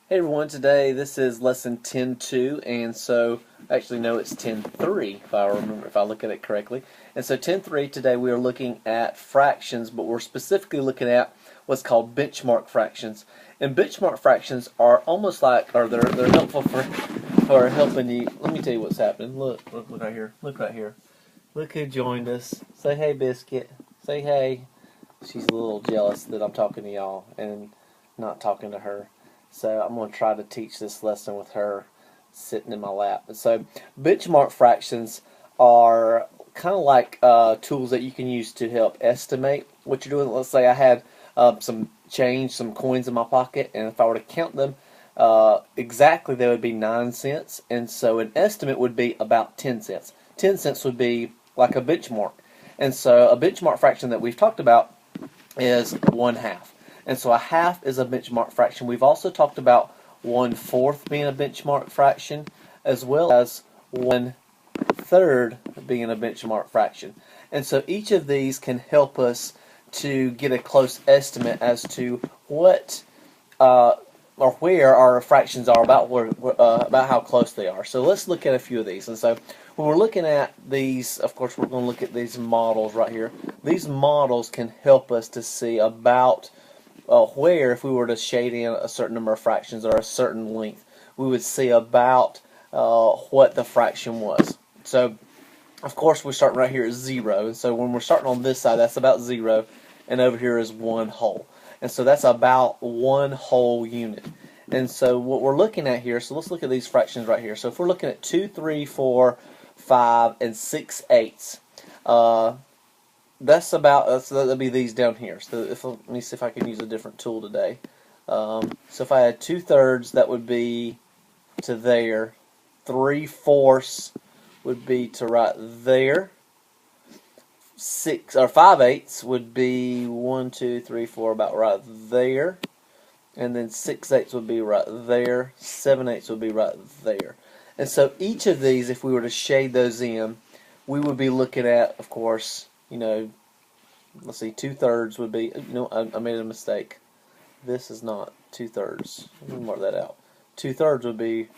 Hey everyone, today this is lesson 10.2, and so actually no, it's 10.3 if I look at it correctly. And so 10.3 today we are looking at fractions, but we're specifically looking at what's called benchmark fractions. And benchmark fractions are almost like, or they're helpful for helping you. Let me tell you what's happening. Look right here. Look right here. Look who joined us. Say hey, Biscuit. Say hey. She's a little jealous that I'm talking to y'all and not talking to her. So I'm going to try to teach this lesson with her sitting in my lap. So benchmark fractions are kind of like tools that you can use to help estimate what you're doing. Let's say I had some change, some coins in my pocket, and if I were to count them exactly, they would be 9 cents. And so an estimate would be about 10 cents. 10 cents would be like a benchmark. And so a benchmark fraction that we've talked about is 1/2. And so a half is a benchmark fraction. We've also talked about 1/4 being a benchmark fraction, as well as 1/3 being a benchmark fraction. And so each of these can help us to get a close estimate as to what or where our fractions are, about how close they are. So let's look at a few of these. And so when we're looking at these, of course, we're going to look at these models right here. These models can help us to see about where, if we were to shade in a certain number of fractions or a certain length, we would see about what the fraction was. So, of course, we're starting right here at 0. And so when we're starting on this side, that's about 0. And over here is 1 whole. And so that's about 1 whole unit. And so what we're looking at here, so let's look at these fractions right here. So if we're looking at 2, 3, 4, 5, and 6/8, that'll be these down here. So let me see if I can use a different tool today. So if I had 2/3, that would be to there. 3/4 would be to right there. 5/8 would be 1, 2, 3, 4, about right there. And then 6/8 would be right there. 7/8 would be right there. And so each of these, if we were to shade those in, we would be looking at, of course, let's see, 2/3 would be, I made a mistake. This is not 2/3. Let me mark that out. 2/3 would be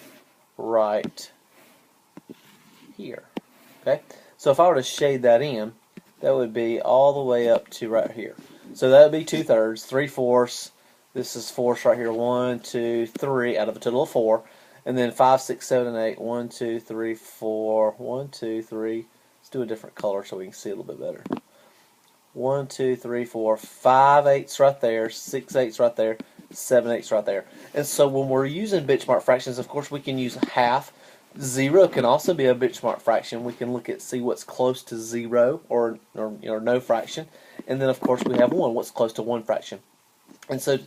right here. Okay? So if I were to shade that in, that would be all the way up to right here. So that would be 2/3, 3/4. This is fourths right here. 1, 2, 3 out of a total of 4. And then 5, 6, 7, and 8. 1, 2, 3, 4. 1, 2, 3. Let's do a different color so we can see a little bit better. 1, 2, 3, 4, 5/8 right there, 6/8 right there, 7/8 right there. And so when we're using benchmark fractions, of course, we can use half. 0 can also be a benchmark fraction. We can see what's close to 0 or no fraction. And then, of course, we have 1, what's close to 1 fraction. And so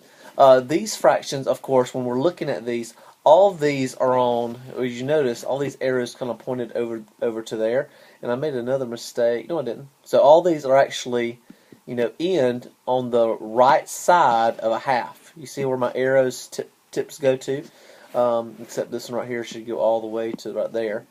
these fractions, of course, when we're looking at these, all of these are on, as you notice, all these arrows kind of pointed over to there. And I made another mistake. No, I didn't. So all these are actually, end on the right side of a half. You see where my arrows tips go to? Except this one right here should go all the way to right there.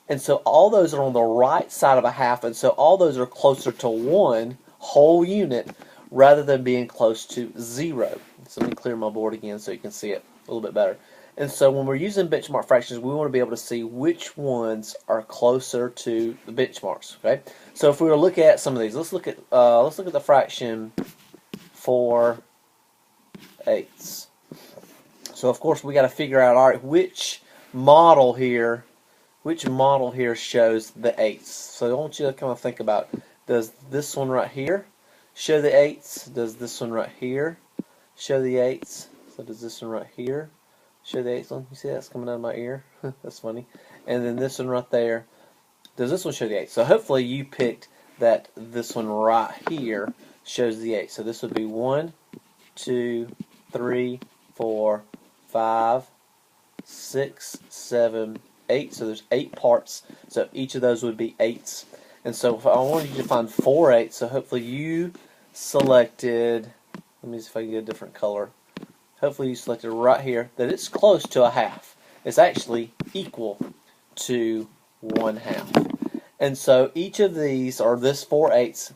And so all those are on the right side of a half, and so all those are closer to 1 whole unit rather than being close to 0. So let me clear my board again so you can see it a little bit better. And so when we're using benchmark fractions, we want to be able to see which ones are closer to the benchmarks. Okay. So if we were to look at some of these, let's look at the fraction 4/8. So of course we got to figure out, all right, which model here shows the eighths. So I want you to kind of think about, does this one right here show the eighths? Does this one right here show the eighths? So does this one right here show the eighths one? You see that's coming out of my ear? That's funny. And then this one right there, does this one show the eighths? So hopefully you picked that this one right here shows the eighths. So this would be 1, 2, 3, 4, 5, 6, 7, 8. So there's 8 parts. So each of those would be eighths. And so if I wanted you to find 4/8, so hopefully you selected, let me see if I can get a different color. Hopefully you selected right here that it's close to a half. It's actually equal to 1/2. And so each of these, or this 4/8,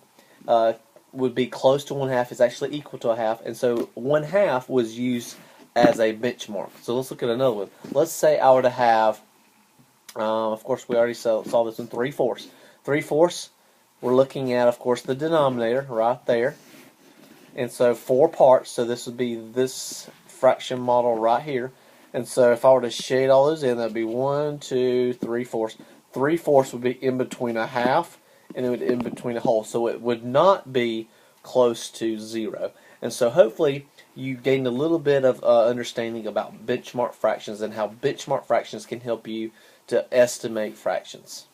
would be close to 1/2. It's actually equal to a half. And so 1/2 was used as a benchmark. So let's look at another one. Let's say I were to have, of course we already saw this one, 3/4. 3/4, we're looking at, of course, the denominator right there. And so 4 parts, so this would be this fraction model right here. And so if I were to shade all those in, that would be 1, 2, 3/4. 3/4 would be in between a half and it would in between a whole. So it would not be close to 0. And so hopefully you gained a little bit of understanding about benchmark fractions and how benchmark fractions can help you to estimate fractions.